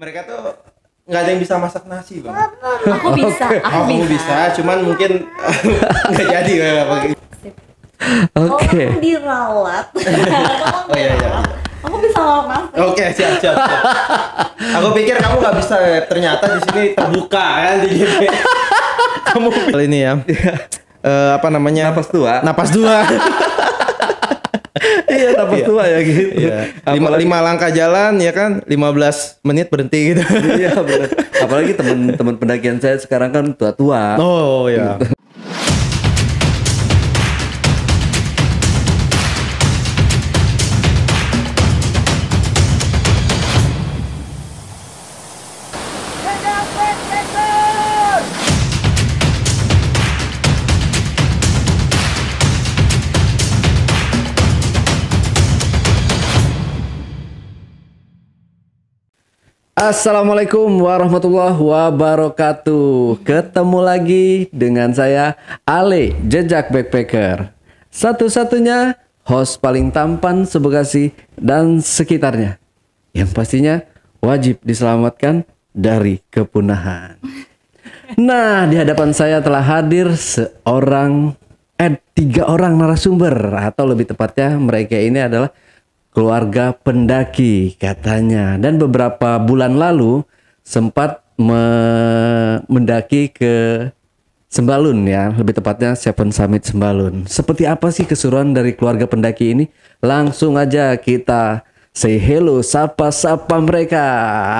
Mereka tuh nggak ada yang bisa masak nasi, Bang. Aku bisa, Aku bisa, cuman mungkin nggak jadi kayak begitu. Oke. Tolong diralat. Oh iya. Aku bisa masak nasi. Oke, siap. Aku pikir kamu nggak bisa, ternyata di sini terbuka kan di sini. Kamu kali ini ya. Apa namanya? Napas dua. Iya, napas tua ya gitu. Iya. 5 langkah jalan ya kan, 15 menit berhenti gitu. Iya, benar. Apalagi teman-teman pendakian saya sekarang kan tua-tua. Oh ya. Assalamualaikum warahmatullahi wabarakatuh. Ketemu lagi dengan saya Ale, Jejak Backpacker. Satu-satunya host paling tampan se-Bekasi dan sekitarnya. Yang pastinya wajib diselamatkan dari kepunahan. Nah, di hadapan saya telah hadir tiga orang narasumber, atau lebih tepatnya mereka ini adalah keluarga pendaki katanya, dan beberapa bulan lalu sempat mendaki ke Sembalun ya, lebih tepatnya Seven Summit Sembalun. Seperti apa sih keseruan dari keluarga pendaki ini? Langsung aja kita say hello, sapa mereka.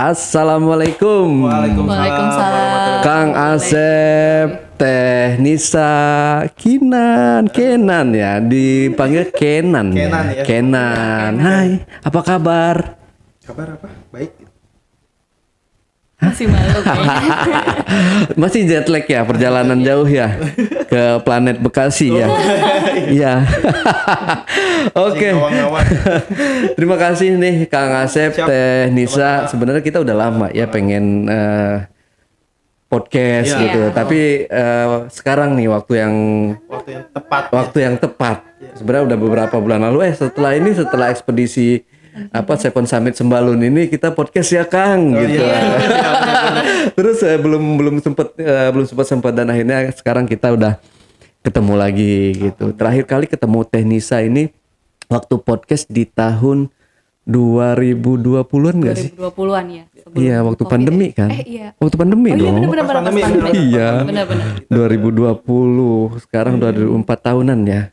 Assalamualaikum. Waalaikumsalam. Kang Asep, Teh Nisa, Kenan ya, dipanggil Kenan. Kenan ya. Kenan. Hai, apa kabar? Kabar apa? Baik. Masih malu kayaknya. Masih jet lag ya, perjalanan jauh ya ke planet Bekasi ya. Iya. Oke. Terima kasih nih Kang Asep, Teh Nisa. Sebenarnya kita udah lama ya pengen podcast gitu. Tapi sekarang nih waktu yang tepat. Sebenarnya udah beberapa bulan lalu setelah ekspedisi Seven Summit Sembalun ini kita podcast ya Kang gitu. Terus belum sempat dan akhirnya sekarang kita udah ketemu lagi gitu. Terakhir kali ketemu Teh Nisa ini waktu podcast di tahun 2020-an enggak sih? 2020-an ya. Iya, waktu pandemi kan? Iya. Waktu pandemi Oh, dong. Iya, benar-benar. Iya. Benar-benar. 2020, sekarang udah 4 tahunan ya.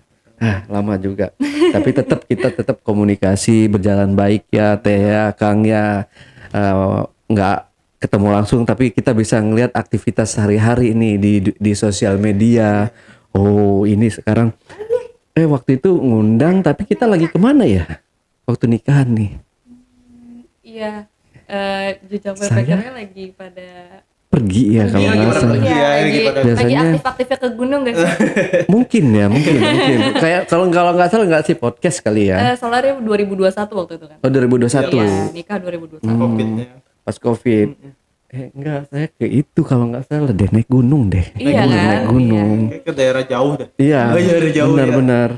Lama juga. Tapi kita tetap komunikasi berjalan baik ya, Teh ya, Kang ya. Nggak ketemu langsung tapi kita bisa ngelihat aktivitas sehari-hari ini di sosial media. Oh, ini sekarang waktu itu ngundang tapi kita lagi kemana ya? Waktu nikahan nih. Iya. Jejak backpackernya lagi pada pergi ya kalau nggak salah. Lagi Biasanya aktif-aktifnya ke gunung gak sih? mungkin. Kayak kalau nggak salah nggak sih podcast kali ya. Soalnya 2021 waktu itu kan. Oh 2021. Iya, nikah 2021. Covid-nya. Pas Covid. Enggak, saya ke itu kalau nggak salah deh naik gunung deh. Iya kan? Naik gunung. Kayak ke daerah jauh dah. Iya. Daerah jauh. Benar.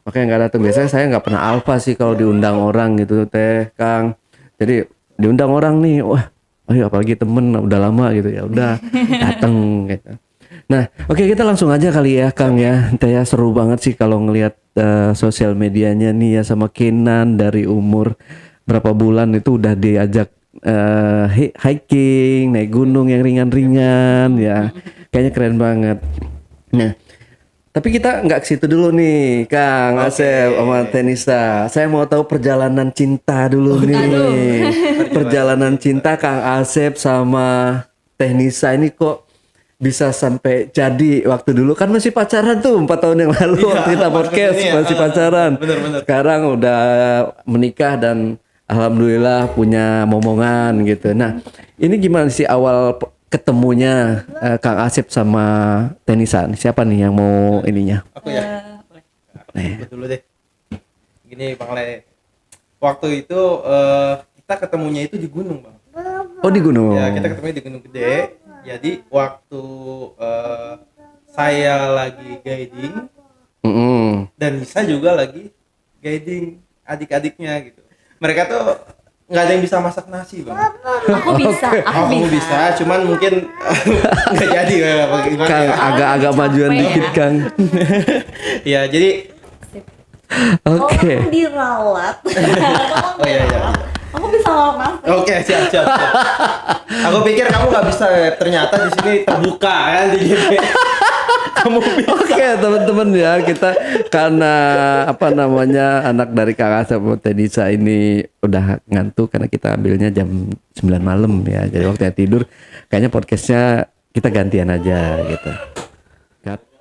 Makanya nggak datang. Biasanya saya nggak pernah alfa sih kalau diundang orang gitu Teh Kang. Jadi diundang orang nih, wah, ayo apalagi temen udah lama gitu ya, udah dateng gitu. Nah, oke kita langsung aja kali ya Kang ya. Teh ya, seru banget sih kalau ngelihat sosial medianya nih ya sama Kenan dari umur berapa bulan itu udah diajak hiking, naik gunung yang ringan-ringan ya. Kayaknya keren banget. Nah, tapi kita nggak ke situ dulu nih, Kang Asep sama Teh Nisa. Saya mau tahu perjalanan cinta dulu nih. Perjalanan cinta Kang Asep sama Teh Nisa ini kok bisa sampai jadi waktu dulu kan masih pacaran tuh 4 tahun yang lalu waktu kita podcast masih pacaran. Bener. Sekarang udah menikah dan alhamdulillah punya momongan gitu. Nah, ini gimana sih awal ketemunya Kang Asep sama Teh Nisa? Siapa nih yang mau ininya? Aku ya. Boleh. Aku dulu deh. Gini Bang Le. Waktu itu kita ketemunya itu di gunung, Bang. Oh, di gunung. Ya, kita ketemunya di Gunung Gede. Jadi waktu saya lagi guiding dan Nisa juga lagi guiding adik-adiknya gitu. Mereka tuh nggak ada yang bisa masak nasi bang. Aku bisa, Kamu bisa, cuman mungkin nggak jadi gimana Kang ya. agak-agak majuan Capek dikit ya. Kang. Ya jadi, Oke. Tolong diralat. oh iya iya. Aku bisa ngelawak nafas. Oke siap. Aku pikir kamu nggak bisa, ternyata di sini terbuka kan di GP. Kamu bisa. Oke teman-teman ya, kita karena apa namanya anak dari Kang Asep sama Tenisa ini udah ngantuk karena kita ambilnya jam 9 malam ya. Jadi waktunya tidur, kayaknya podcastnya kita gantian aja gitu.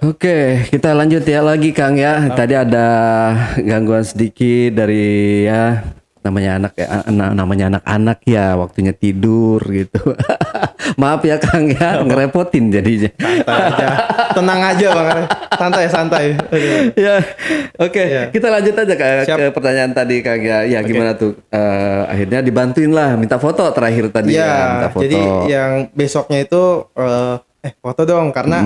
Oke, kita lanjut ya lagi Kang ya. Tadi ada gangguan sedikit dari ya namanya anak ya, namanya anak-anak ya, waktunya tidur gitu. Maaf ya Kang ya, ngerepotin jadinya. Santai aja, tenang aja bang, santai. Ya, oke, Ya. kita lanjut aja Siap. ke pertanyaan tadi Kang ya. Ya Oke. gimana tuh? Akhirnya dibantuin lah, minta foto terakhir tadi ya, minta Iya, foto. jadi yang besoknya itu foto dong, karena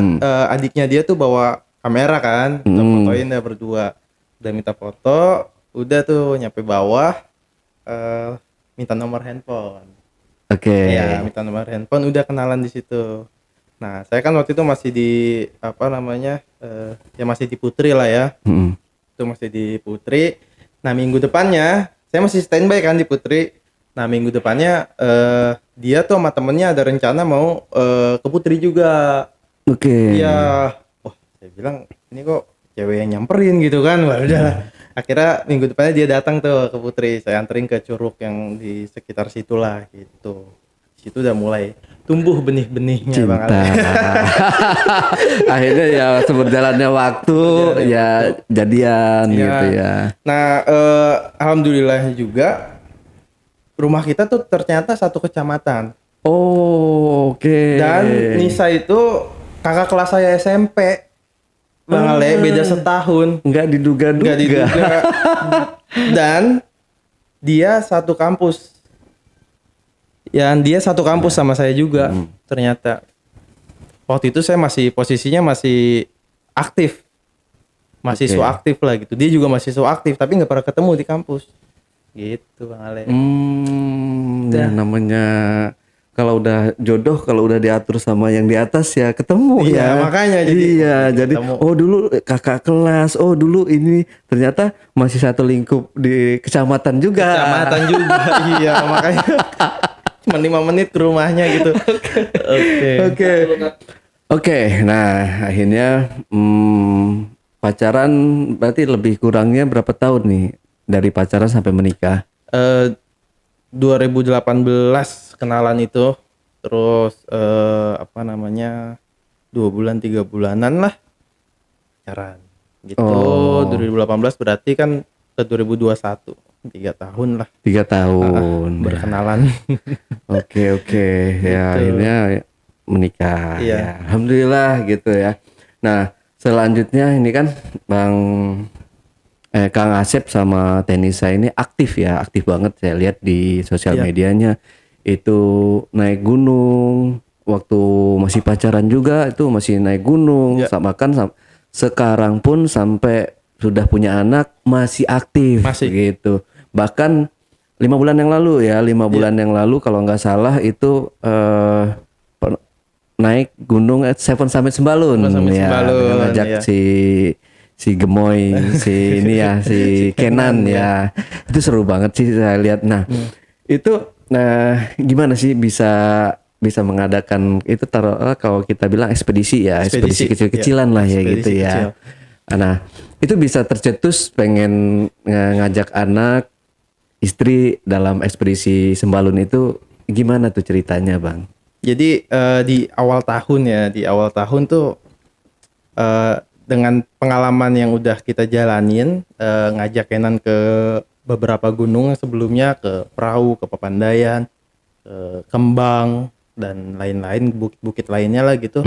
adiknya dia tuh bawa kamera kan, kita fotoin dah berdua. Udah minta foto, udah tuh nyampe bawah, minta nomor handphone. Oke. Iya, minta nomor handphone, udah kenalan di situ. Nah, saya kan waktu itu masih di apa namanya, ya masih di Putri lah ya. Mm-mm. Itu masih di Putri. Nah, minggu depannya saya masih standby kan di Putri. Nah, minggu depannya dia tuh sama temennya ada rencana mau ke Putri juga. Oke. Iya. Wah, saya bilang ini kok cewek yang nyamperin gitu kan. Wah, udah. Akhirnya minggu depannya dia datang tuh ke Putri. Saya anterin ke Curug yang di sekitar situlah gitu. Di situ udah mulai tumbuh benih-benihnya Bang Cinta. Ale. Akhirnya ya seberjalannya waktu ya jadian Iya. gitu ya. Nah, alhamdulillah juga rumah kita tuh ternyata satu kecamatan. Oh, oke. Dan Nisa itu kakak kelas saya SMP. Bang Ale, beda setahun. nggak diduga-duga. Nggak diduga. Dan dia satu kampus. Dia satu kampus sama saya juga. Ternyata waktu itu saya posisinya masih aktif. Mahasiswa Oke. aktif lah gitu. Dia juga mahasiswa aktif tapi nggak pernah ketemu di kampus. Gitu Bang Ale. Ya namanya kalau udah jodoh, kalau udah diatur sama yang di atas ya ketemu Iya, ya. makanya jadi jadi ketemu. oh dulu kakak kelas, oh dulu ini ternyata masih satu lingkup di kecamatan juga. Kecamatan juga. Iya, makanya cuma 5 menit ke rumahnya gitu. Oke. Oke, nah akhirnya pacaran berarti lebih kurangnya berapa tahun nih dari pacaran sampai menikah? 2018 kenalan itu, terus 2 bulan 3 bulanan lah pacaran gitu. Oh. 2018 berarti kan ke 2021 3 tahun lah 3 tahun. berkenalan. Oke ya akhirnya menikah. Iya. Ya, alhamdulillah gitu ya. Nah selanjutnya ini kan Kang Asep sama Tenisa ini aktif banget saya lihat di sosial Iya. medianya itu naik gunung waktu masih pacaran juga itu masih naik gunung Iya. sekarang pun sampai sudah punya anak masih aktif Masih. gitu bahkan 5 bulan yang lalu ya 5 bulan yang lalu kalau nggak salah itu naik gunung Seven Summit Sembalun Seven Summit ya Sembalun, dengan ngajak iya. si Gemoy, si ini ya, si Kenan ya. Itu seru banget sih saya lihat. Nah, itu gimana sih bisa mengadakan itu kalau kita bilang ekspedisi ya, ekspedisi kecil-kecilan ya. lah ya Ekspedisi gitu ya. kecil. Nah, itu bisa tercetus pengen ngajak anak istri dalam ekspedisi Sembalun itu gimana tuh ceritanya, Bang? Jadi di awal tahun tuh dengan pengalaman yang udah kita jalanin, ngajak Kenan ke beberapa gunung sebelumnya, ke Perahu, ke Papandayan, ke Kembang dan lain-lain, bukit-bukit lainnya lah gitu.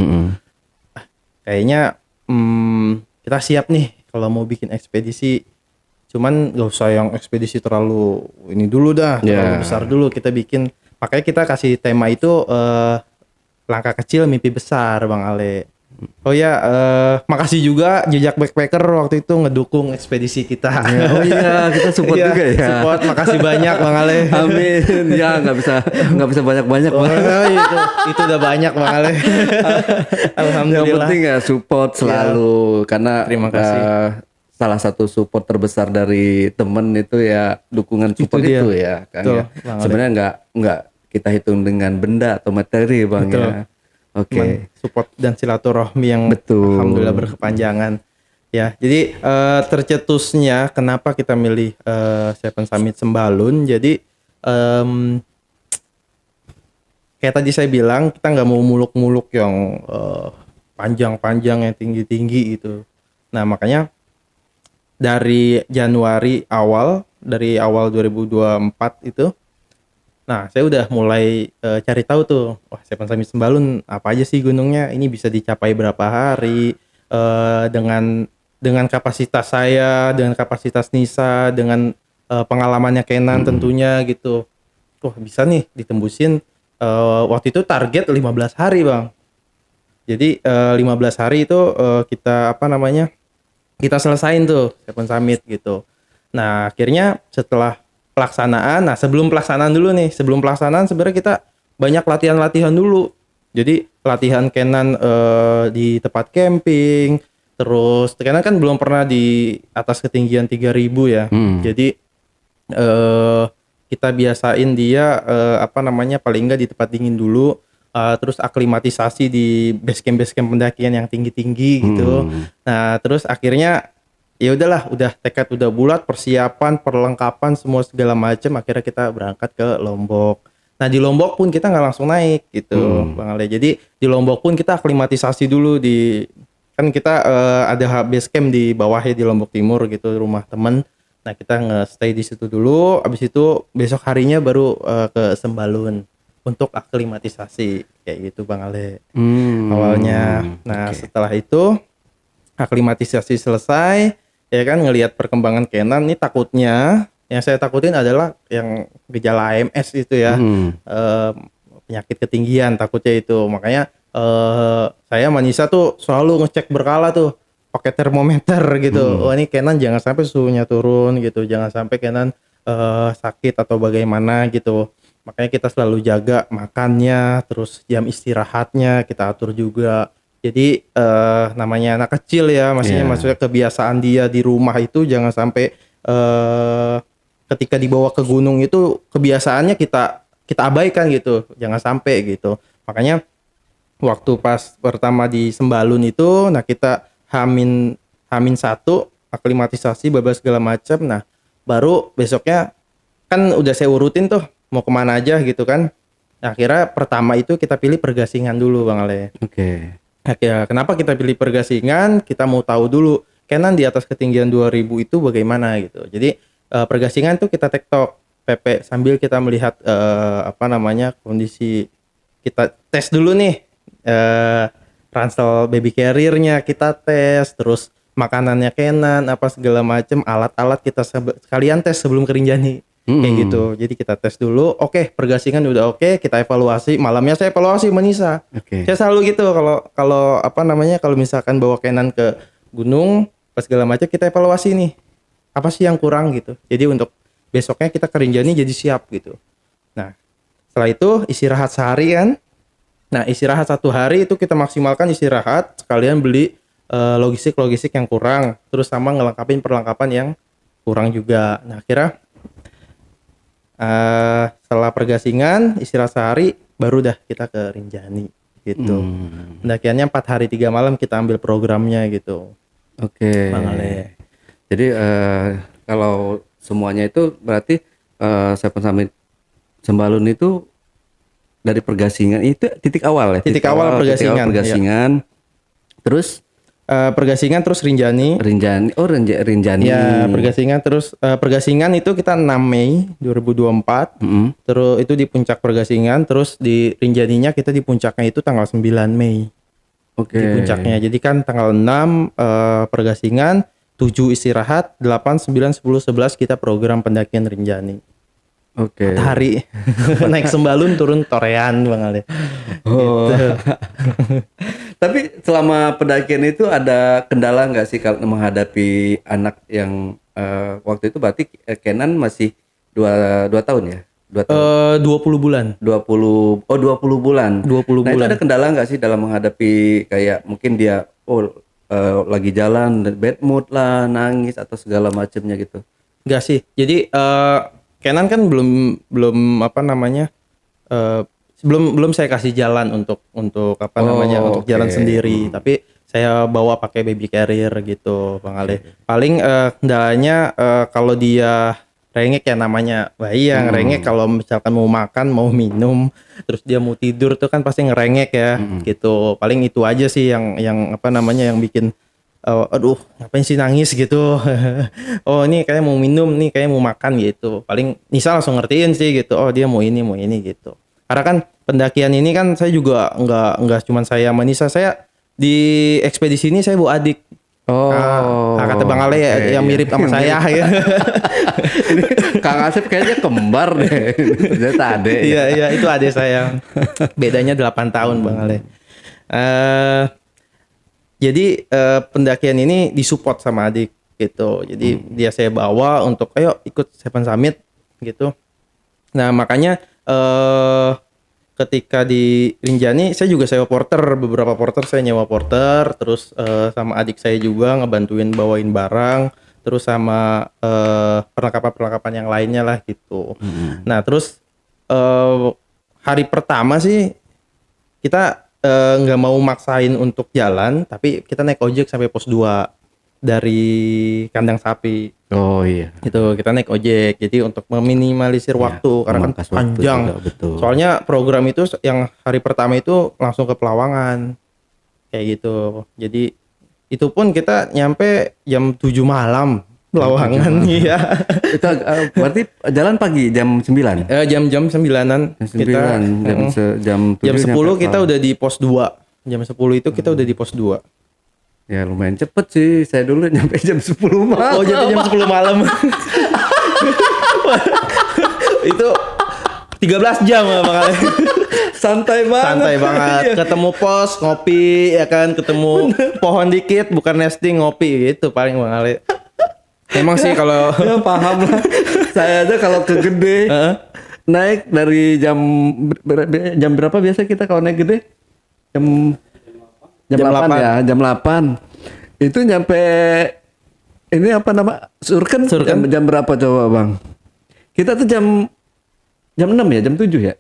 Kayaknya kita siap nih kalau mau bikin ekspedisi. Cuman gak usah yang ekspedisi terlalu ini dulu dah, terlalu besar dulu kita bikin. Makanya kita kasih tema itu langkah kecil mimpi besar Bang Ale. Oh ya, makasih juga Jejak Backpacker waktu itu ngedukung ekspedisi kita. Oh iya, kita support Iya, juga ya. Support, makasih banyak Bang Ale. Amin. Ya nggak bisa banyak-banyak. Oh, Bang. itu udah banyak Bang Ale. Yang Alhamdulillah. penting ya support selalu karena Terima kasih. Salah satu support terbesar dari temen itu ya dukungan support dia. itu ya kan Betul, ya. Bang Ale. Sebenarnya nggak kita hitung dengan benda atau materi Bang Betul. ya. Oke. Support dan silaturahmi yang Betul. alhamdulillah berkepanjangan. Ya, jadi tercetusnya kenapa kita milih Seven Summit Sembalun. Jadi kayak tadi saya bilang kita nggak mau muluk-muluk yang panjang-panjang yang tinggi-tinggi itu. Nah makanya dari awal 2024 itu, nah saya udah mulai cari tahu tuh, wah Seven Summit Sembalun apa aja sih gunungnya, ini bisa dicapai berapa hari, dengan kapasitas saya, dengan kapasitas Nisa, dengan pengalamannya Kenan tentunya gitu. Wah bisa nih ditembusin. Waktu itu target 15 hari Bang. Jadi 15 hari itu kita kita selesain tuh Seven Summit gitu. Nah akhirnya setelah pelaksanaan, nah sebelum pelaksanaan sebenarnya kita banyak latihan dulu. Jadi latihan Kenan di tempat camping, terus Kenan kan belum pernah di atas ketinggian 3000 ya. Jadi kita biasain dia paling enggak di tempat dingin dulu. Terus aklimatisasi di base camp pendakian yang tinggi-tinggi gitu. Nah, terus akhirnya ya udahlah, udah tekad udah bulat, persiapan, perlengkapan semua segala macam, akhirnya kita berangkat ke Lombok. Nah, di Lombok pun kita nggak langsung naik gitu, Bang Ale. Jadi di Lombok pun kita aklimatisasi dulu kan kita ada base camp di bawahnya di Lombok Timur gitu, rumah temen. Nah, kita nge-stay di situ dulu, abis itu besok harinya baru ke Sembalun untuk aklimatisasi kayak gitu Bang Ale awalnya. Nah setelah itu aklimatisasi selesai ya kan, ngelihat perkembangan Kenan, nih takutnya yang saya takutin adalah yang gejala AMS itu ya, penyakit ketinggian takutnya itu. Makanya saya sama Nisa tuh selalu ngecek berkala tuh pakai termometer gitu. Oh ini Kenan jangan sampai suhunya turun gitu, jangan sampai Kenan sakit atau bagaimana gitu. Makanya kita selalu jaga makannya, terus jam istirahatnya kita atur juga. Jadi namanya anak kecil ya, maksudnya kebiasaan dia di rumah itu jangan sampai ketika dibawa ke gunung itu kebiasaannya kita abaikan gitu, jangan sampai gitu. Makanya waktu pas pertama di Sembalun itu, nah kita Hamin 1 aklimatisasi babas segala macam. Nah baru besoknya kan udah saya urutin tuh mau kemana aja gitu kan. Nah, akhirnya pertama itu kita pilih Pergasingan dulu Bang Ale. Oke. Ya, kenapa kita pilih Pergasingan? Kita mau tahu dulu Kenan di atas ketinggian 2000 itu bagaimana gitu. Jadi Pergasingan tuh kita tektok PP sambil kita melihat kondisi, kita tes dulu nih ransel baby carrier-nya kita tes, terus makanannya Kenan apa segala macam, alat-alat kita sekalian tes sebelum ke Rinjani. Kayak gitu. Jadi kita tes dulu. Oke, Pergasingan udah oke, kita evaluasi. Malamnya saya evaluasi sama Nisa. Saya selalu gitu kalau misalkan bawa Kenan ke gunung pas segala macam, kita evaluasi nih. Apa sih yang kurang gitu. Jadi untuk besoknya kita ke Rinjani jadi siap gitu. Nah, setelah itu istirahat sehari kan. Nah, istirahat 1 hari itu kita maksimalkan istirahat, sekalian beli logistik yang kurang, terus sama ngelengkapin perlengkapan yang kurang juga. Nah, akhirnya setelah Pergasingan istirahat sehari baru dah kita ke Rinjani gitu. Pendakiannya 4 hari 3 malam kita ambil programnya gitu. Oke. Bang Ale. Jadi kalau semuanya itu berarti Seven Summit Sembalun itu dari Pergasingan itu titik awal ya. Titik awal Pergasingan. Terus Pergasingan terus Rinjani. Rinjani. Ya, Pergasingan terus Pergasingan itu kita 6 Mei 2024. Terus itu di puncak Pergasingan, terus di Rinjaninya kita di puncaknya itu tanggal 9 Mei. Oke. Di puncaknya. Jadi kan tanggal 6 Pergasingan, 7 istirahat, 8, 9, 10, 11 kita program pendakian Rinjani. Oke. Hari naik Sembalun turun Torean Bang Ale. Oh. Gitu. Tapi selama pendakian itu ada kendala nggak sih kalau menghadapi anak yang waktu itu berarti Kenan masih dua tahun ya? 2 tahun. 20 bulan. 20 bulan. 20 Nah, itu bulan. ada kendala nggak sih dalam menghadapi kayak mungkin dia lagi jalan bad mood lah, nangis atau segala macamnya gitu. Enggak sih. Jadi Kenan kan belum apa namanya belum saya kasih jalan untuk apa namanya untuk jalan sendiri, tapi saya bawa pakai baby carrier gitu, Bang Ale. Paling kendalanya kalau dia rengek ya, namanya bayi yang rengek, kalau misalkan mau makan, mau minum, terus dia mau tidur tuh kan pasti ngerengek ya gitu. Paling itu aja sih yang apa namanya yang bikin aduh ngapain sih nangis gitu. Oh ini kayak mau minum, nih kayak mau makan gitu. Paling Nisa langsung ngertiin sih gitu, oh dia mau ini gitu. Karena kan pendakian ini kan saya juga nggak cuma saya sama Nisa, saya di ekspedisi ini saya bawa adik. Kata Bang Ale yang mirip sama saya. Ini Kang Asep kayaknya kembar deh. Ternyata adek. Iya itu adik saya. Bedanya 8 tahun Bang Ale. Jadi pendakian ini disupport sama adik gitu. Jadi dia saya bawa untuk ayo ikut Seven Summit gitu. Nah makanya ketika di Rinjani saya juga sewa porter, beberapa porter saya nyewa porter, terus sama adik saya juga ngebantuin bawain barang, terus sama perlengkapan yang lainnya lah gitu. Nah terus hari pertama sih kita nggak mau maksain untuk jalan, tapi kita naik ojek sampai pos 2 dari kandang sapi. Oh iya. Itu kita naik ojek. Jadi untuk meminimalisir waktu karena kan panjang. Juga, betul. Soalnya program itu yang hari pertama itu langsung ke Pelawangan. Kayak gitu. Jadi itu pun kita nyampe jam 7 malam Pelawangan. Iya. Itu berarti jalan pagi jam 9. Jam 9-an kita jam 7 jam 10 kita udah di pos 2. Jam 10 itu kita udah di pos 2. Ya lumayan cepet sih. Saya dulu nyampe jam 10 malam. Oh jadi jam 10 malam. Itu 13 jam Bang Ale. Santai banget. Ketemu pos, ngopi ya kan, ketemu pohon dikit bukan nesting, ngopi gitu paling Bang Ale. Emang sih kalau ya paham lah. Saya aja kalau ke Gede naik dari jam berapa biasa kita kalau naik Gede? Jam 8 ya, jam 8. Itu nyampe ini apa nama? Surken. Jam berapa coba, Bang? Kita tuh jam 6 ya, jam 7 ya?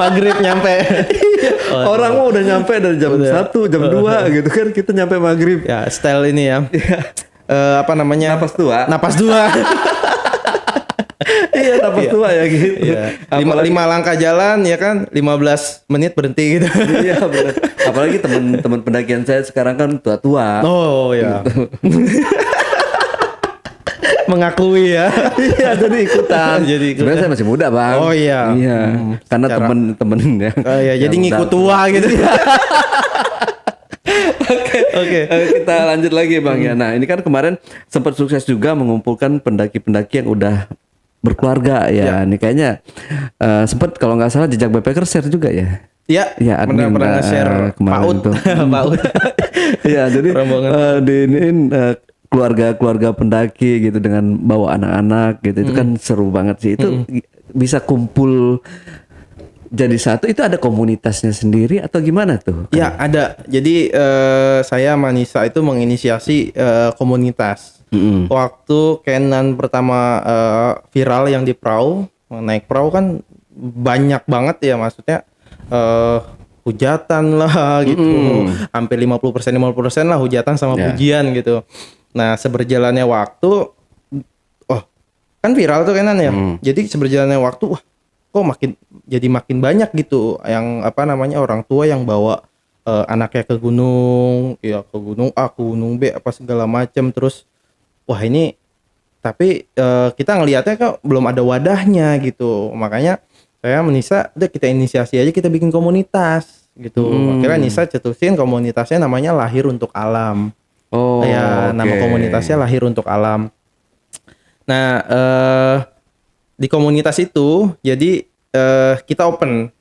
Maghrib nyampe. Orang mah udah nyampe dari jam 1, jam 2 gitu kan, kita nyampe maghrib. Ya, style ini ya. Apa namanya? Napas tua. Iya, napas tua ya gitu. Iya. 5 langkah jalan ya kan, 15 menit berhenti gitu. Iya, benar. Apalagi teman-teman pendakian saya sekarang kan tua-tua. Oh ya. Gitu. Mengakui ya. Iya, jadi ikutan. Sebenarnya saya masih muda, Bang. Oh iya. Iya. Karena temen-temen ya. Oh iya, jadi ngikut tua gitu. Oke. Kita lanjut lagi, Bang ya. Nah, ini kan kemarin sempat sukses juga mengumpulkan pendaki-pendaki yang udah berkeluarga ya. Ini kayaknya sempat kalau nggak salah jejak backpacker share juga ya. Iya. Ya, pernah share kemarin PAUD. PAUD. Iya, jadi diiniin keluarga pendaki gitu dengan bawa anak-anak gitu. Itu kan seru banget sih. Itu bisa kumpul jadi satu. Itu ada komunitasnya sendiri atau gimana tuh? Ya ada. Jadi saya sama Nisa itu menginisiasi komunitas. Waktu Kenan pertama viral yang di perahu, naik perahu kan banyak banget ya, maksudnya hujatan lah gitu. Hampir 50% lah hujatan sama pujian gitu. Nah, seberjalannya waktu, kan viral tuh Kenan ya. Jadi seberjalannya waktu, kok makin banyak gitu yang apa namanya orang tua yang bawa anaknya ke gunung, ya ke gunung A, ke gunung B, apa segala macam. Terus wah ini tapi kita ngelihatnya kok belum ada wadahnya gitu. Makanya saya Nisa udah kita inisiasi aja, kita bikin komunitas gitu. Akhirnya Nisa cetusin komunitasnya namanya Lahir Untuk Alam. Nama komunitasnya Lahir Untuk Alam. Nah, di komunitas itu jadi kita open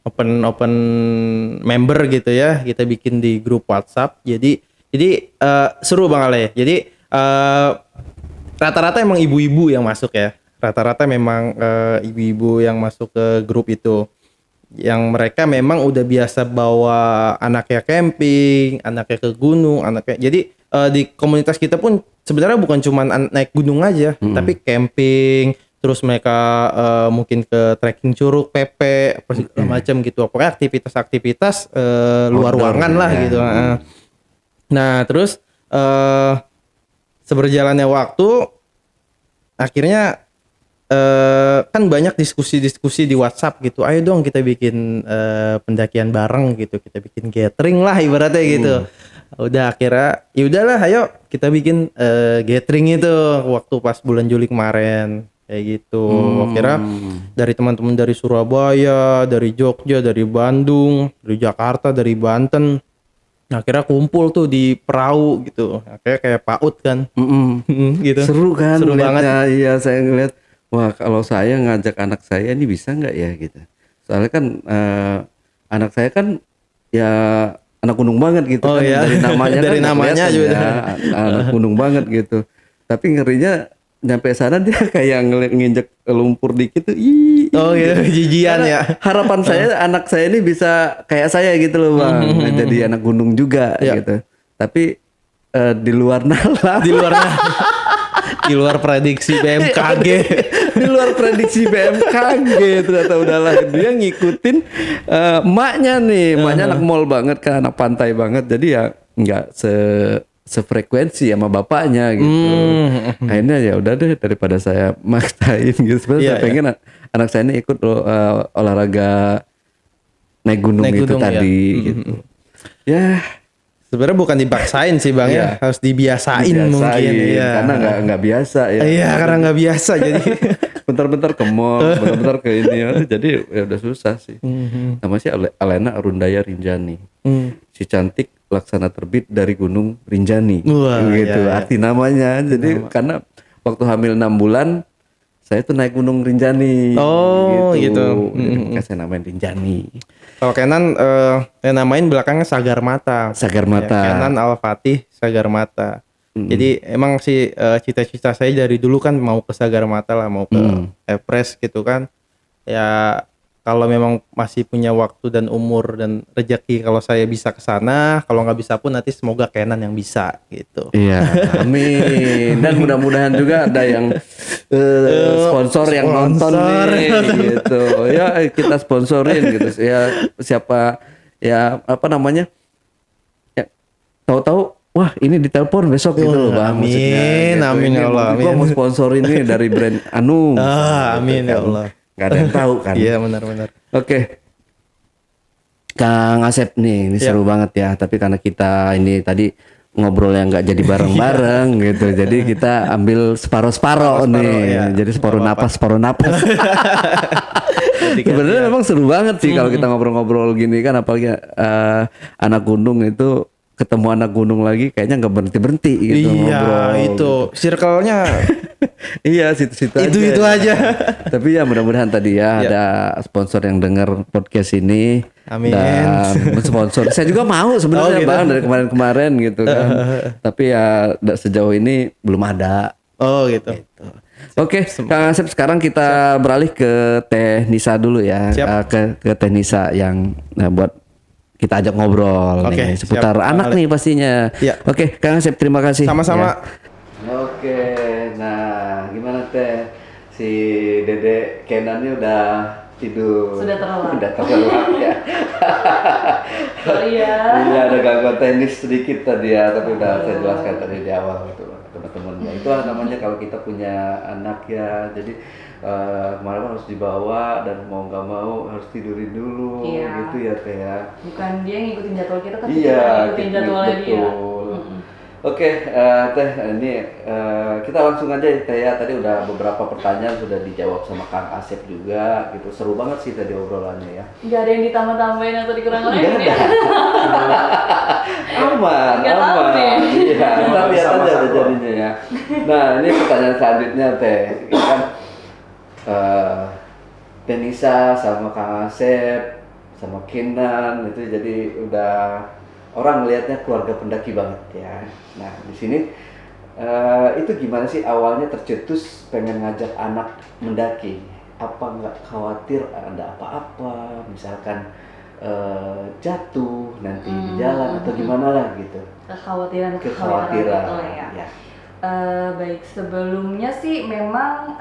open member gitu ya, kita bikin di grup WhatsApp. Jadi seru Bang Ale. Jadi rata-rata emang ibu-ibu yang masuk ya. Rata-rata memang ibu-ibu yang masuk ke grup itu. Yang mereka memang udah biasa bawa anaknya camping, anaknya ke gunung, anaknya. Jadi di komunitas kita pun sebenarnya bukan cuma naik gunung aja, tapi camping, terus mereka mungkin ke trekking Curug, Pepe, apa segala macam gitu. Pokoknya aktivitas-aktivitas luar ruangan lah gitu. Nah, terus seberjalannya waktu akhirnya kan banyak diskusi-diskusi di WhatsApp gitu. Ayo dong kita bikin pendakian bareng gitu. Kita bikin gathering lah ibaratnya gitu. Udah akhirnya ya udahlah ayo kita bikin gathering itu waktu pas bulan Juli kemarin kayak gitu. Akhirnya dari teman-teman dari Surabaya, dari Jogja, dari Bandung, dari Jakarta, dari Banten, akhirnya kumpul tuh di perahu gitu. Akhirnya kayak PAUD kan. Gitu. Seru kan? Seru banget. Iya, saya ngeliat, wah kalau saya ngajak anak saya ini bisa nggak ya gitu. Soalnya kan anak saya kan ya anak gunung banget gitu kan. Iya. Dari namanya Dari kan namanya kelihatan juga. ya, anak gunung banget gitu. Tapi ngerinya nyampe sana dia kayak nginjek lumpur dikit tuh. Oh iya, jijian ya. Harapan saya anak saya ini bisa kayak saya gitu loh Bang. Jadi anak gunung juga gitu. Tapi di luar nalar. Di luar prediksi BMKG. Di luar prediksi BMKG ternyata udahlah dia ngikutin emaknya nih. Emaknya anak mall banget kan, anak pantai banget. Jadi ya nggak sefrekuensi sama bapaknya gitu. Akhirnya ya udah deh daripada saya maksain gitu. Sebenarnya saya pengen anak saya ini ikut olahraga naik gunung itu tadi gitu. Ya sebenarnya bukan dipaksain sih Bang ya, harus dibiasain mungkin ya. Karena nggak biasa ya. Iya, karena nggak biasa jadi bentar-bentar ke mall, bentar-bentar ke ini ya. Jadi ya udah susah sih. Namanya sih Alena Arundaya Rinjani. Si cantik laksana terbit dari Gunung Rinjani. Wah, gitu arti namanya. Jadi karena waktu hamil 6 bulan saya tuh naik Gunung Rinjani. Oh gitu. Jadi saya namain Rinjani. Kalau Kenan yang namain belakangnya Sagar Mata. Sagar Mata. Ya, Kenan Al-Fatih Sagar Mata. Jadi emang sih cita-cita saya dari dulu kan mau ke Sagar Mata lah, mau ke Everest gitu kan. Ya kalau memang masih punya waktu dan umur dan rezeki, kalau saya bisa ke sana, kalau nggak bisa pun nanti semoga Kenan yang bisa gitu. Iya, amin. Dan mudah-mudahan juga ada yang sponsor yang nonton nih gitu. Ya kita sponsorin gitu. Ya siapa ya apa namanya? Ya tahu-tahu wah ini ditelepon besok gitu loh Bang. Amin, gitu. amin ya Allah. Gua mau sponsorin ini dari brand Anu. Amin ya Allah. Gak ada yang tahu kan. Iya benar-benar. Oke. Kang Asep nih, ini seru banget ya. Tapi karena kita ini tadi ngobrol yang nggak jadi bareng-bareng gitu, jadi kita ambil separoh-separoh nih. Jadi separuh napas. Sebenarnya memang seru banget sih kalau kita ngobrol-ngobrol gini kan, apalagi anak gunung itu ketemu anak gunung lagi kayaknya nggak berhenti gitu ngobrol. Iya itu circle-nya. Iya situ-situ aja. Itu aja. Tapi ya mudah-mudahan tadi ya ada sponsor yang dengar podcast ini. Amin. Dan sponsor. Saya juga mau sebenarnya gitu. Bang dari kemarin-kemarin gitu kan. Tapi ya sejauh ini belum ada. Oh gitu. Oke, Kang Asep, sekarang kita beralih ke Teh Nisa dulu ya. Ke Teh Nisa yang buat kita ajak ngobrol nih seputar anak nih pastinya. Oke, Kang Asep, terima kasih. Sama-sama. Oke, nah gimana Teh? Si Dede Kenan ini udah tidur. Sudah terlelap. Udah terlelap ya. Sorry ya. Iya, ada gangguan teknis sedikit tadi ya, tapi udah saya jelaskan tadi di awal gitu teman-teman. Ya, itu namanya kalau kita punya anak ya. Jadi kemarin harus dibawa dan mau nggak mau harus tidurin dulu gitu ya Teh ya. Bukan dia ngikutin jadwal kita, tapi iya, kita ngikutin jadwalnya dia. Oke, Teh, ini kita langsung aja Teh ya. Tadi udah beberapa pertanyaan sudah dijawab sama Kang Asep juga, gitu. Seru banget sih tadi obrolannya ya. Gak ada yang ditambah-tambahin atau dikurang-kurangin ya? Aman. Iya, kita lihat aja udah jadinya ya. Nah, ini pertanyaan selanjutnya Teh. Ini kan Teh Nisa sama Kang Asep sama Kenan itu jadi udah orang melihatnya keluarga pendaki banget ya. Nah di sini itu gimana sih awalnya tercetus pengen ngajak anak mendaki? Apa nggak khawatir ada apa-apa, misalkan jatuh nanti di jalan atau gimana lah gitu? Kekhawatiran gitu lah ya. Ya. Baik, sebelumnya sih memang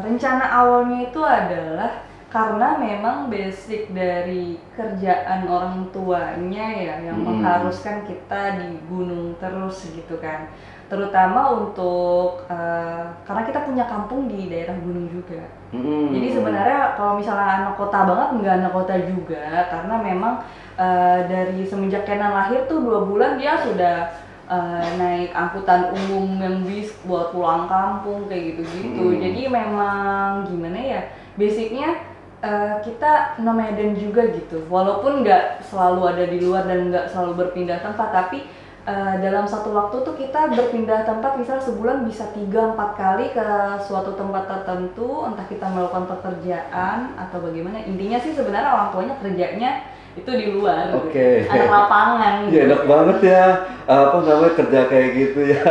rencana awalnya itu adalah karena memang basic dari kerjaan orang tuanya ya yang mengharuskan kita di gunung terus gitu kan, terutama untuk karena kita punya kampung di daerah gunung juga. Jadi sebenarnya kalau misalnya anak kota banget nggak anak kota juga, karena memang dari semenjak Kenan lahir tuh 2 bulan dia sudah naik angkutan umum yang bis buat pulang kampung kayak gitu-gitu. Jadi memang gimana ya, basicnya kita nomaden juga gitu, walaupun nggak selalu ada di luar dan nggak selalu berpindah tempat, tapi dalam satu waktu tuh kita berpindah tempat, misal sebulan bisa 3-4 kali ke suatu tempat tertentu, entah kita melakukan pekerjaan atau bagaimana. Intinya sih sebenarnya orang tuanya kerjanya itu di luar, anak lapangan. Ya enak banget ya, apa namanya kerja kayak gitu ya.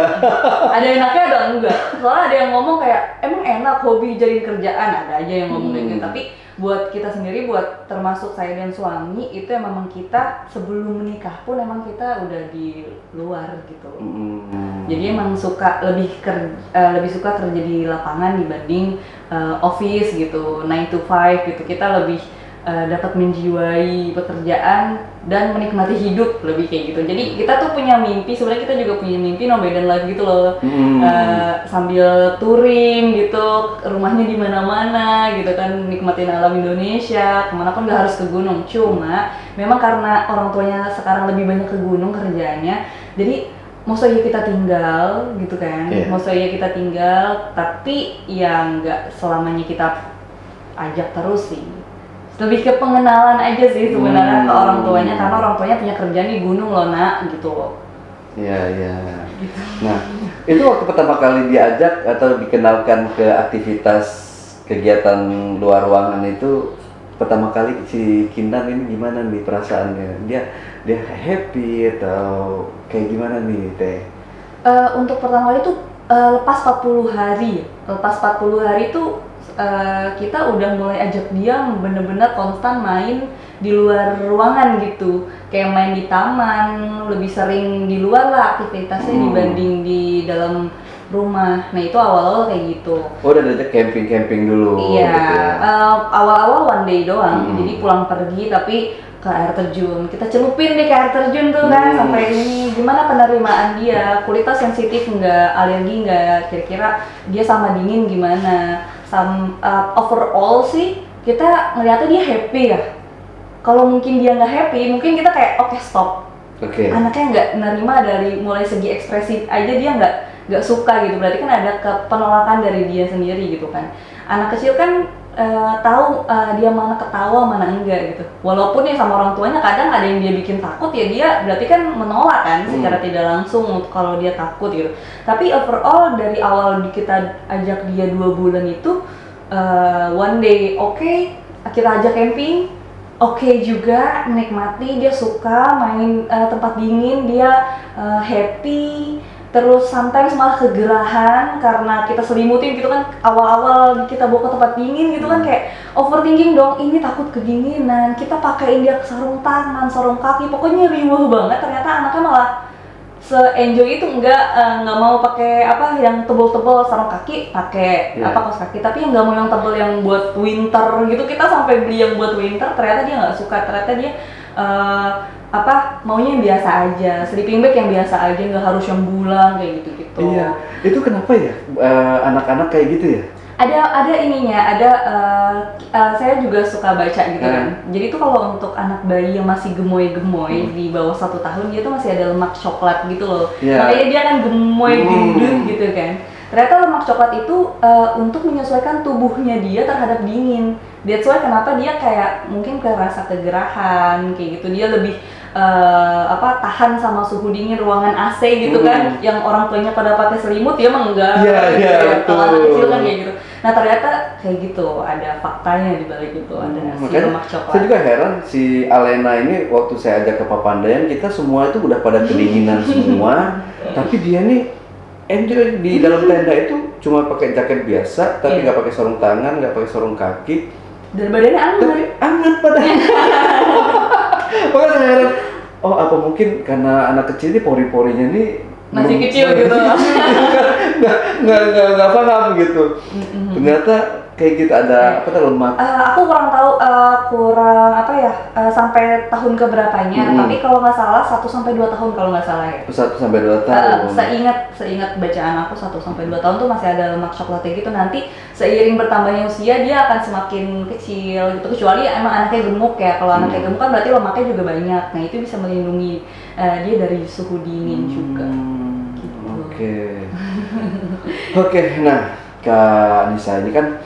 Ada enaknya ada enggak, soalnya ada yang ngomong kayak emang enak hobi jadiin kerjaan, ada aja yang ngomong kayak gitu. Tapi buat kita sendiri, buat termasuk saya dan suami, itu memang kita sebelum menikah pun emang kita udah di luar gitu. Jadi emang lebih suka kerja di lapangan dibanding office gitu, 9 to 5 gitu. Kita lebih dapat menjiwai pekerjaan dan menikmati hidup, lebih kayak gitu. Jadi kita tuh punya mimpi, sebenarnya kita juga punya mimpi nomaden life gitu loh. Sambil touring gitu, rumahnya di mana-mana gitu kan, nikmatin alam Indonesia, kemana pun nggak harus ke gunung. Cuma memang karena orang tuanya sekarang lebih banyak ke gunung kerjaannya, jadi masa iya kita tinggal gitu kan, masa iya kita tinggal, tapi ya nggak selamanya kita ajak terus sih. Lebih ke pengenalan aja sih sebenarnya ke orang tuanya, karena orang tuanya punya kerjaan di gunung loh nak, gitu loh. Iya. Gitu. Nah, itu waktu pertama kali diajak atau dikenalkan ke aktivitas kegiatan luar ruangan itu, pertama kali si Kindan ini gimana nih perasaannya? Dia happy atau kayak gimana nih Teh? Untuk pertama kali itu lepas 40 hari. Lepas 40 hari itu kita udah mulai ajak dia bener-bener konstan main di luar ruangan gitu, kayak main di taman, lebih sering di luar lah aktivitasnya dibanding di dalam rumah. Nah itu awal-awal kayak gitu. Oh udah diajak camping dulu? Iya, gitu ya? Awal-awal one day doang, jadi pulang pergi tapi ke air terjun, kita celupin deh ke air terjun tuh kan, sampai ini gimana penerimaan dia, kulitnya sensitif nggak, alergi nggak, kira-kira dia sama dingin gimana. Overall sih kita ngeliatnya dia happy ya. Kalau mungkin dia nggak happy, mungkin kita kayak oke, stop. Anaknya nggak nerima dari mulai segi ekspresif aja, dia nggak suka gitu, berarti kan ada penolakan dari dia sendiri gitu kan. Anak kecil kan tahu dia mana ketawa mana enggak gitu. Walaupun ya sama orang tuanya kadang ada yang dia bikin takut, ya dia berarti kan menolak kan secara tidak langsung kalau dia takut gitu. Tapi overall dari awal kita ajak dia 2 bulan itu one day kita ajak camping, juga menikmati, dia suka main tempat dingin, dia happy. Terus sometimes malah kegerahan karena kita selimutin gitu kan, awal-awal kita bawa ke tempat dingin gitu kan, kayak overthinking dong, ini takut kedinginan, kita pakein dia sarung tangan, sarung kaki, pokoknya riuh banget. Ternyata anaknya malah se-enjoy itu, nggak mau pakai apa yang tebel-tebel, sarung kaki pakai kaos kaki, tapi yang nggak mau yang tebel yang buat winter gitu. Kita sampai beli yang buat winter, ternyata dia nggak suka, ternyata dia maunya yang biasa aja, sleeping bag yang biasa aja, nggak harus yang bulang kayak gitu-gitu. Iya, itu kenapa ya anak-anak kayak gitu ya? Ada ininya, saya juga suka baca gitu kan. Jadi tuh kalau untuk anak bayi yang masih gemoy-gemoy di bawah 1 tahun, dia tuh masih ada lemak coklat gitu loh. Makanya dia kan gemoy gendut gitu kan. Ternyata lemak coklat itu untuk menyesuaikan tubuhnya dia terhadap dingin. That's why kenapa dia kayak mungkin ke rasa kegerahan kayak gitu, dia lebih tahan sama suhu dingin ruangan AC gitu kan, yang orang tuanya pada pakai selimut dia mah enggak. Kalau anak kecil kan kayak gitu. Nah ternyata kayak gitu, ada faktanya di balik itu, ada si lemak coklat. Saya juga heran si Alena ini waktu saya ajak ke Papandayan, kita semua itu udah pada kedinginan semua, tapi dia nih enjoy di dalam tenda itu cuma pakai jaket biasa, tapi nggak pakai sarung tangan, nggak pakai sarung kaki, dan badannya anget. tapi anget padahal. Makanya saya heran, oh apa mungkin karena anak kecil ini pori-porinya nih masih kecil gitu. nggak paham gitu. Ternyata kayak gitu ada lemak. Aku kurang tahu sampai tahun keberapanya, tapi kalau nggak salah 1-2 tahun kalau nggak salah ya. 1-2 tahun. Seingat bacaan aku 1-2 tahun tuh masih ada lemak coklatnya gitu. Nanti seiring bertambahnya usia dia akan semakin kecil gitu. Kecuali emang anaknya gemuk ya. Kalau anaknya gemuk kan berarti lemaknya juga banyak. Nah itu bisa melindungi dia dari suhu dingin juga. Gitu. Oke. Nah Kak Nisa ini kan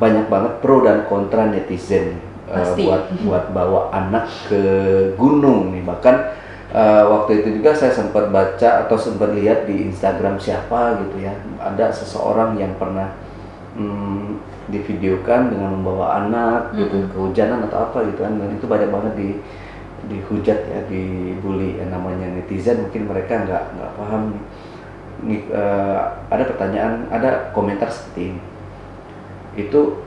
banyak banget pro dan kontra netizen buat bawa anak ke gunung nih. Bahkan waktu itu juga saya sempat baca atau sempat lihat di Instagram siapa gitu ya, ada seseorang yang pernah divideokan dengan membawa anak gitu kehujanan atau apa gitu kan, dan itu banyak banget dihujat ya, dibully namanya netizen. Mungkin mereka nggak paham nih. Ada pertanyaan, ada komentar seperti ini, itu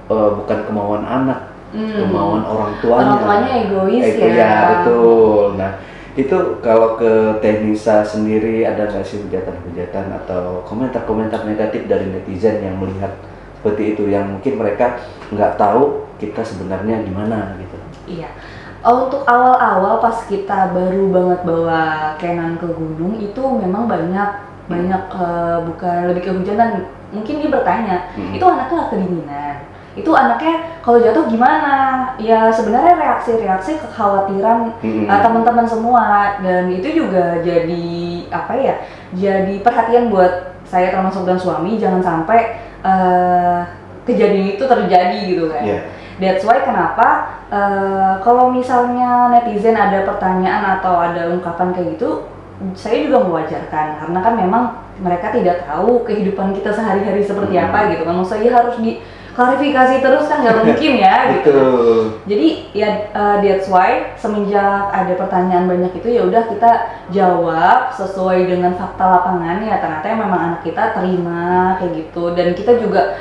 bukan kemauan anak, kemauan orang tuanya. Orang tuanya egois ya. Ya betul. Nah itu kalau ke Nisa sendiri ada nggak sih hujatan-hujatan atau komentar-komentar negatif dari netizen yang melihat seperti itu, yang mungkin mereka nggak tahu kita sebenarnya gimana gitu? Iya. Untuk awal-awal pas kita baru banget bawa Kenan ke gunung itu memang banyak bukan lebih ke hujanan. Mungkin dia bertanya, itu anaknya nggak kedinginan, itu anaknya kalau jatuh gimana? Ya sebenarnya reaksi kekhawatiran teman-teman semua, dan itu juga jadi jadi perhatian buat saya termasuk dan suami, jangan sampai kejadian itu terjadi gitu kan. That's why kenapa kalau misalnya netizen ada pertanyaan atau ada ungkapan kayak gitu, saya juga mewajarkan, karena kan memang mereka tidak tahu kehidupan kita sehari-hari seperti apa gitu kan. Maksudnya harus diklarifikasi terus kan nggak mungkin ya gitu. Jadi ya that's why semenjak ada pertanyaan banyak itu, ya udah kita jawab sesuai dengan fakta lapangan ya, ternyata memang anak kita terima kayak gitu. Dan kita juga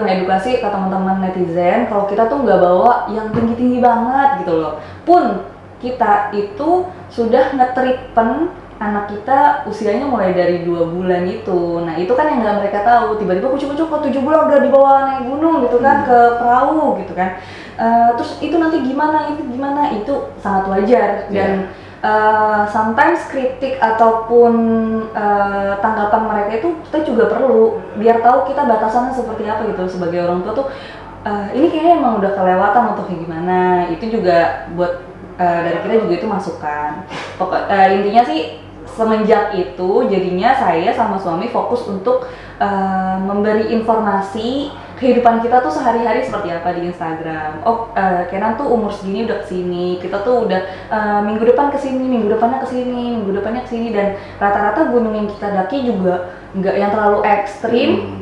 mengedukasi ke teman-teman netizen kalau kita tuh nggak bawa yang tinggi-tinggi banget gitu loh. Pun kita itu sudah nge-treatment anak kita usianya mulai dari 2 bulan itu. Nah itu kan yang nggak mereka tahu, tiba-tiba kucuk-kucuk kok 7 bulan udah dibawa naik gunung gitu kan, ke perahu gitu kan. Terus itu nanti gimana, itu sangat wajar. Dan sometimes kritik ataupun tanggapan mereka itu kita juga perlu, biar tahu kita batasannya seperti apa gitu. Sebagai orang tua tuh ini kayaknya emang udah kelewatan atau kayak gimana, itu juga buat dari kita juga itu masukan. Intinya sih semenjak itu jadinya saya sama suami fokus untuk memberi informasi kehidupan kita tuh sehari-hari seperti apa di Instagram. Kenan tuh umur segini udah kesini, kita tuh udah minggu depan kesini, minggu depannya kesini, minggu depannya kesini, dan rata-rata gunung yang kita daki juga nggak yang terlalu ekstrim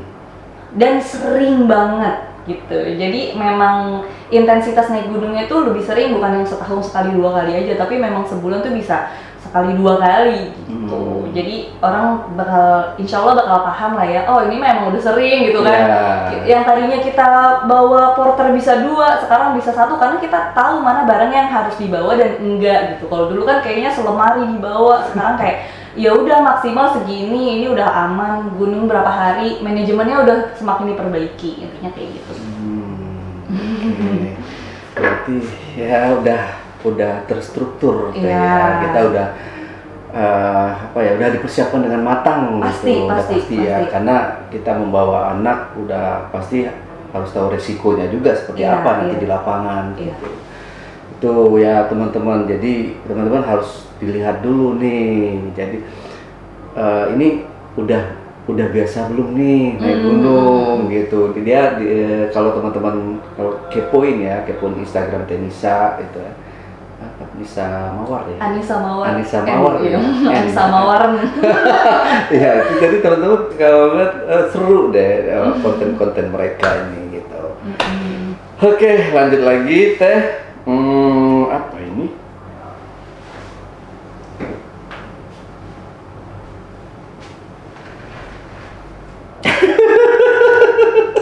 dan sering banget gitu. Jadi memang intensitas naik gunungnya itu lebih sering, bukan yang setahun sekali 2 kali aja, tapi memang sebulan tuh bisa sekali 2 kali gitu. Jadi orang insya Allah bakal paham lah ya, oh ini memang udah sering gitu kan. Yang tadinya kita bawa porter bisa 2, sekarang bisa 1, karena kita tahu mana barangnya yang harus dibawa dan enggak gitu. Kalau dulu kan kayaknya selemari dibawa, sekarang kayak ya udah maksimal segini, ini udah aman, gunung berapa hari, manajemennya udah semakin diperbaiki, intinya kayak gitu. Berarti ya udah terstruktur kayaknya, kita udah udah dipersiapkan dengan matang. Pasti ya, karena kita membawa anak udah pasti harus tahu resikonya juga seperti apa nanti di lapangan gitu. Itu ya teman-teman, jadi teman-teman harus dilihat dulu nih. Jadi ini udah udah biasa belum nih naik gunung gitu. Dia kalau teman-teman kalau kepoin Instagram Tenisa itu ya. Anissa Mawar ya. Anissa Mawar. Anissa Mawar ya. Anissa Mawar. Ya, itu jadi teman-teman kalau lihat seru deh konten-konten mereka ini gitu. Oke, lanjut lagi Teh. Apa ini?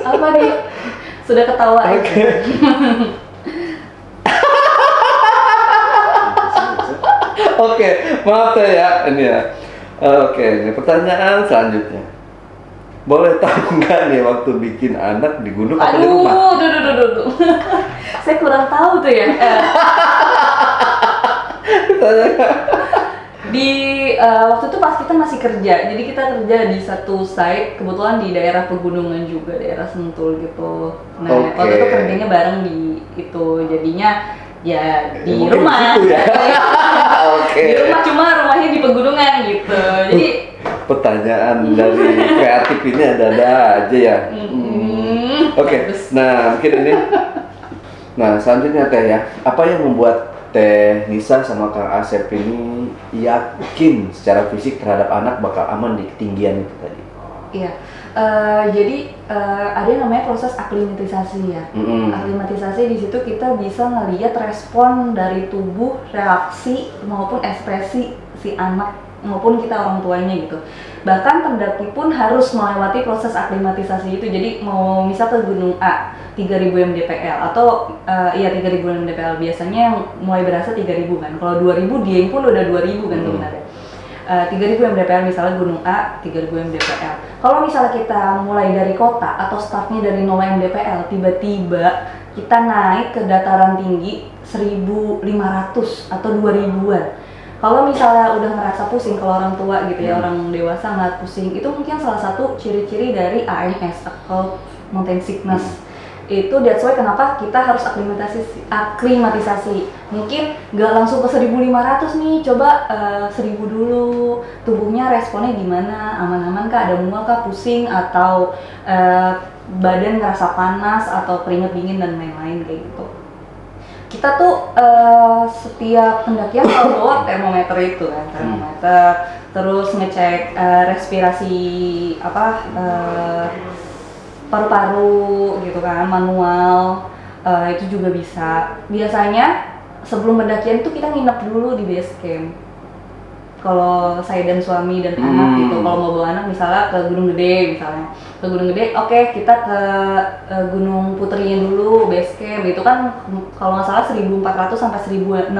Apa nih? Sudah ketawa. Oke. Oke, maaf Teh ya, ini ya. Oke, ini pertanyaan selanjutnya. Boleh tahu nggak nih waktu bikin anak di gunung atau di rumah? Aduh. Saya kurang tahu tuh ya. Waktu itu pas kita masih kerja, jadi kita kerja di satu site, kebetulan di daerah pegunungan juga, daerah Sentul gitu. Nah, waktu itu kerjanya bareng di itu, jadinya ya di rumah. Gitu ya? Di rumah, cuma rumahnya di pegunungan gitu. Jadi pertanyaan dari kreatif ini ada aja ya. Oke. Nah, mungkin ini. Nah, selanjutnya Teh ya. Apa yang membuat Teh Nisa sama Kang Asep ini yakin secara fisik terhadap anak bakal aman di ketinggian itu tadi? Iya. Jadi ada yang namanya proses aklimatisasi ya. Aklimatisasi di situ kita bisa ngelihat respon dari tubuh, reaksi maupun ekspresi si anak maupun kita orang tuanya gitu. Bahkan pendaki pun harus melewati proses aklimatisasi itu. Jadi mau misal ke Gunung A 3000 mdpl atau 3000 mdpl biasanya yang mulai berasa 3000 kan. Kalau 2000 dia pun udah 2000 kan sebenarnya. 3000 mdpl misalnya Gunung A 3000 mdpl. Kalau misalnya kita mulai dari kota atau startnya dari 0 mdpl, tiba-tiba kita naik ke dataran tinggi 1500 atau 2000-an. Kalau misalnya udah ngerasa pusing, kalau orang tua gitu ya, orang dewasa nggak pusing, itu mungkin salah satu ciri-ciri dari AMS atau mountain sickness. Itu that's why kenapa kita harus aklimatisasi. Mungkin nggak langsung ke 1500 nih, coba 1000 dulu. Tubuhnya responnya gimana? Aman-aman kah? Ada mual kah? Pusing atau badan ngerasa panas atau keringat dingin dan lain-lain kayak gitu. Kita tuh setiap pendakian selalu bawa termometer itu kan, termometer, terus ngecek respirasi paru-paru gitu kan, manual, itu juga bisa. Biasanya sebelum pendakian tuh kita nginep dulu di base camp. Kalau saya dan suami dan anak gitu, kalau mau bawa anak misalnya ke Gunung Gede misalnya, ke Gunung Gede, oke, kita ke Gunung Puterinya dulu, base camp itu kan kalau nggak salah 1400 sampai 1600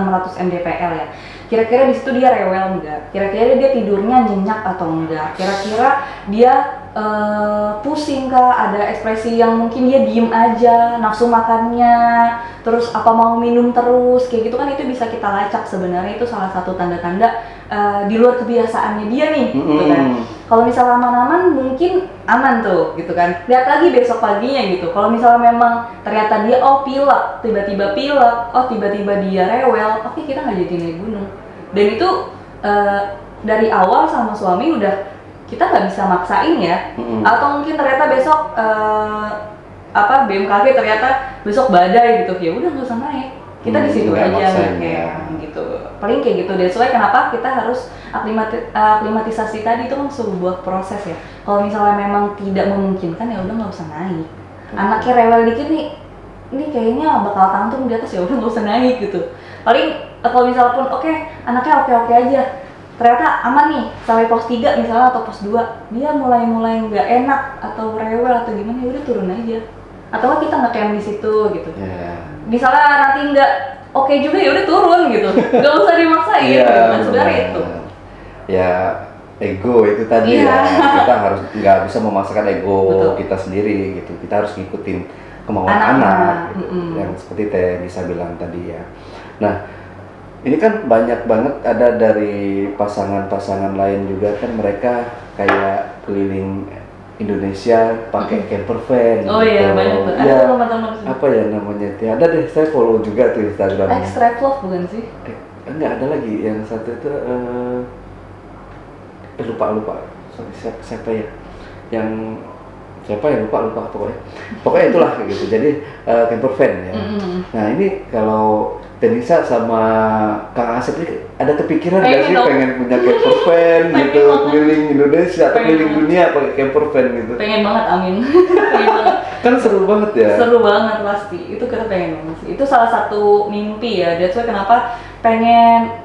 mdpl ya. Kira-kira di situ dia rewel enggak? Kira-kira dia tidurnya nyenyak atau enggak? Kira-kira dia pusing kah? Ada ekspresi yang mungkin dia diem aja, nafsu makannya, terus apa mau minum terus, kayak gitu kan itu bisa kita lacak sebenarnya. Itu salah satu tanda-tanda di luar kebiasaannya dia nih, gitu kan. Kalau misalnya aman-aman mungkin aman tuh, gitu kan. Lihat lagi besok paginya gitu. Kalau misalnya memang ternyata dia pilek, tiba-tiba pilek, tiba-tiba dia rewel, oke, kita nggak jadi naik gunung. Dan itu dari awal sama suami udah kita nggak bisa maksain ya. Atau mungkin ternyata besok BMKG ternyata besok badai gitu, ya udah nggak usah naik. Kita di situ aja kayak gitu. Paling kayak gitu deh. Soalnya kenapa kita harus aklimatisasi tadi itu kan sebuah proses ya. Kalau misalnya memang tidak memungkinkan ya udah nggak usah naik. Anaknya rewel dikit nih, ini kayaknya bakal tantrum di atas, ya udah nggak usah naik gitu. Paling kalau misalnya pun oke, anaknya oke aja. Ternyata aman nih sampai pos 3 misalnya atau pos 2, dia mulai nggak enak atau rewel atau gimana, ya udah turun aja. Atau kita ngecamp di situ gitu. Misalnya nanti nggak oke juga ya udah turun gitu, nggak usah dimaksain gitu kan, sebenarnya itu. Ya ego itu tadi ya, kita harus nggak bisa memaksakan ego kita sendiri gitu, kita harus ngikutin kemauan anak gitu. Yang seperti Teh Nisa bilang tadi ya. Nah ini kan banyak banget ada dari pasangan-pasangan lain juga kan, mereka kayak keliling Indonesia pakai camper van. Oh gitu. Iya, banyak tuh. Ada teman-teman. Apa ya namanya? Ada deh, saya follow juga tuh Instagramnya. Extra Love bukan sih? Enggak, ada lagi yang satu itu lupa. Sorry, siapa ya? yang siapa ya, lupa pokoknya itulah gitu. Jadi camper van ya. Nah ini kalau Tenisa sama Kang Asep ini ada kepikiran nggak sih pengen punya camper van gitu, keliling Indonesia atau keliling dunia pakai camper van gitu? Pengen banget, amin. Pengen banget. Kan seru banget ya? Seru banget pasti, itu kita pengen banget sih. Itu salah satu mimpi ya, that's why kenapa pengen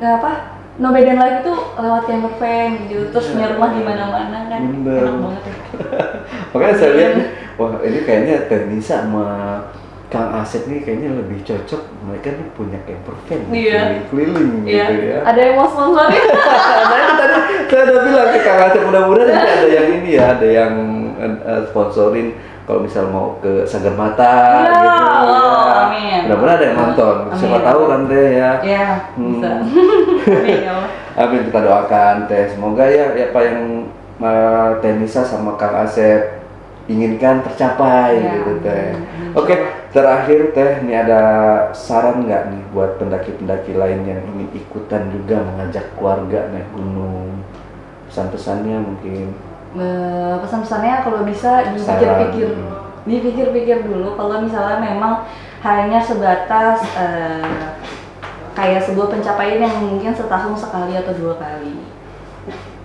nomaden lagi tuh lewat camper van gitu, terus punya rumah di mana-mana kan. Bener. Enak banget ya. Makanya saya lihat nih, wah ini kayaknya Tenisa sama Kang Asep nih kayaknya lebih cocok, mereka nih punya camper van keliling-keliling gitu ya. Ada yang mau sponsorin? Nah itu tadi saya udah bilang ke Kang Asep, mudah-mudahan nanti ada yang ini ya, ada yang sponsorin kalau misal mau ke Sagarmata gitu ya. Amin. Mudah-mudahan ada yang nonton, siapa tahu kan Teh ya. Iya, bisa. Amin ya Allah. Amin, kita doakan Teh, semoga ya apa yang Tenisa sama Kang Asep inginkan tercapai gitu Teh. Oke, terakhir Teh, ini ada saran nggak nih buat pendaki-pendaki lain yang ingin ikutan juga mengajak keluarga naik gunung? Pesan-pesannya mungkin? Pesan-pesannya kalau bisa dipikir-pikir dulu. Kalau misalnya memang hanya sebatas kayak sebuah pencapaian yang mungkin setahun sekali atau 2 kali,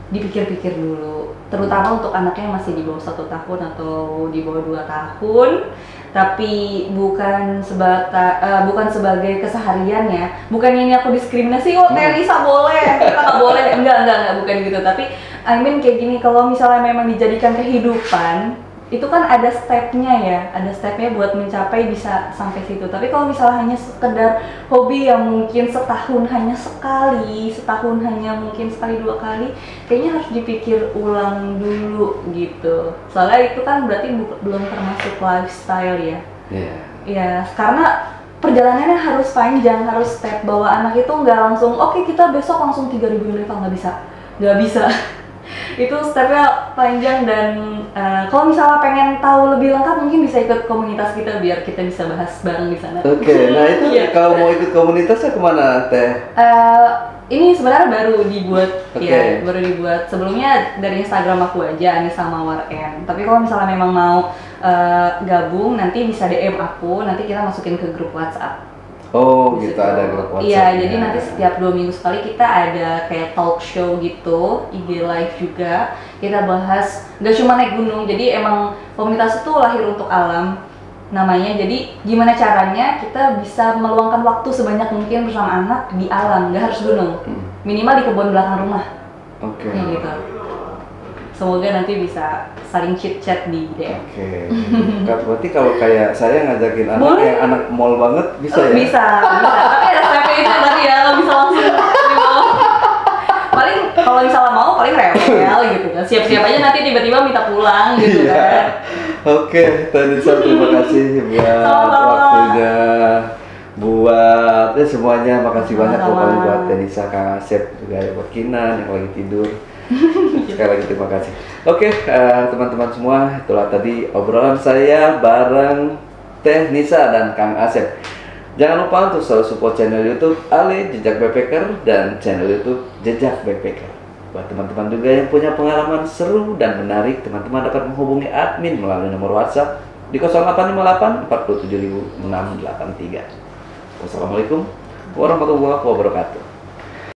dipikir-pikir dulu, terutama untuk anaknya yang masih di bawah 1 tahun atau di bawah 2 tahun, tapi bukan sebagai keseharian ya. Bukan ini aku diskriminasi, Tenisa boleh, kita nggak boleh, enggak, bukan gitu. Tapi I mean kayak gini, kalau misalnya memang dijadikan kehidupan, itu kan ada stepnya ya, ada stepnya buat mencapai bisa sampai situ. Tapi kalau misalnya hanya sekedar hobi yang mungkin setahun hanya mungkin sekali 2 kali, kayaknya harus dipikir ulang dulu gitu. Soalnya itu kan berarti belum termasuk lifestyle ya. Ya, karena perjalanannya harus panjang, harus step, bahwa anak itu nggak langsung oke, kita besok langsung 3.000 level, nggak bisa. Itu stepnya panjang, dan kalau misalnya pengen tahu lebih lengkap mungkin bisa ikut komunitas kita biar kita bisa bahas bareng di sana. Oke, nah itu kalau mau ikut komunitasnya kemana Teh? Ini sebenarnya baru dibuat ya, baru dibuat. Sebelumnya dari Instagram aku aja, Anissa Mawar N. Tapi kalau misalnya memang mau gabung, nanti bisa DM aku, nanti kita masukin ke grup WhatsApp. Oh gitu, ada grup WhatsApp. Iya, jadi nanti setiap 2 minggu sekali kita ada kayak talk show gitu, IG live juga. Kita bahas, nggak cuma naik gunung, jadi emang komunitas itu lahir untuk alam namanya. Jadi gimana caranya kita bisa meluangkan waktu sebanyak mungkin bersama anak di alam, nggak harus gunung, minimal di kebun belakang rumah. Oke. Gitu. Semoga nanti bisa saling chit-chat di DM. Oke. Berarti kalau kayak saya ngajakin anak yang anak mall banget bisa ya? Bisa. Tapi ada step itu tadi ya, nggak bisa langsung di bawah. Paling kalau misalnya mau paling rewel gitu kan. Siap-siap aja nanti tiba-tiba minta pulang gitu kan. Oke, Tenisa terima kasih buat waktunya. Buat semuanya makasih banyak pokoknya buat Tenisa, Kang Asep, juga buat Kinan yang lagi tidur. Sekali lagi terima kasih. Oke, teman-teman semua, itulah tadi obrolan saya bareng Teh Nisa dan Kang Asep. Jangan lupa untuk selalu support channel YouTube Ali Jejak Backpacker dan channel YouTube Jejak Backpacker. Buat teman-teman juga yang punya pengalaman seru dan menarik, teman-teman dapat menghubungi admin melalui nomor WhatsApp di 0858 476 683. Wassalamualaikum warahmatullahi wabarakatuh.